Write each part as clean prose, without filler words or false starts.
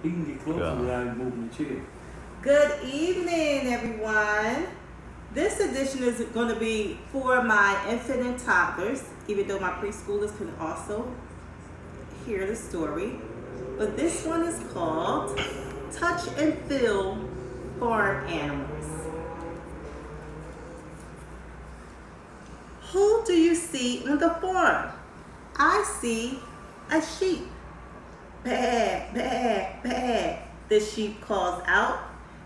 He can get closer without moving the chair. Good evening, everyone. This edition is going to be for my infant and toddlers, even though my preschoolers can also hear the story. But this one is called Touch and Feel Farm Animals. Who do you see on the farm? I see a sheep. Baa, baa, baa, the sheep calls out.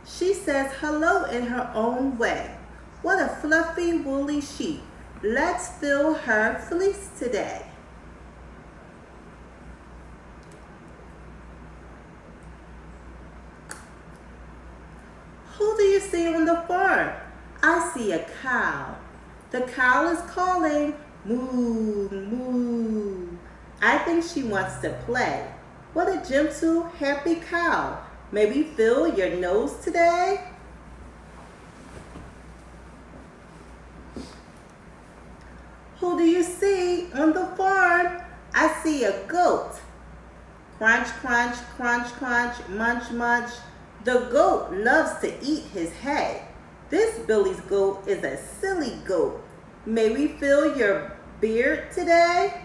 She says hello in her own way. What a fluffy, woolly sheep. Let's fill her fleece today. Who do you see on the farm? I see a cow. The cow is calling, moo, moo. I think she wants to play. What a gentle, happy cow. May we fill your nose today? Who do you see on the farm? I see a goat. Crunch, crunch, crunch, crunch, munch, munch. The goat loves to eat his hay. This Billy's goat is a silly goat. May we fill your beard today?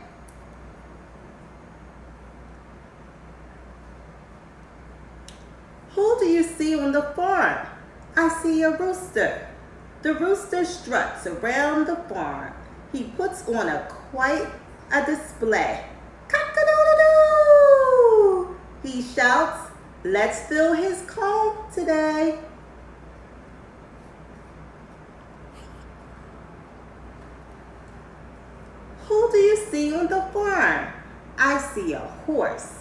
Who do you see on the farm? I see a rooster. The rooster struts around the farm. He puts on quite a display. Cock-a-doodle-doo! He shouts, let's fill his comb today. Who do you see on the farm? I see a horse.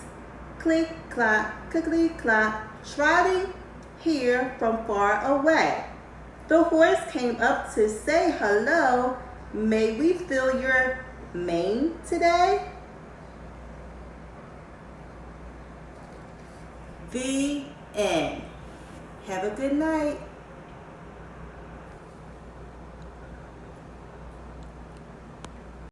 Click, clack, clickety, clack, trotting here from far away. The horse came up to say hello. May we fill your mane today? The end. Have a good night.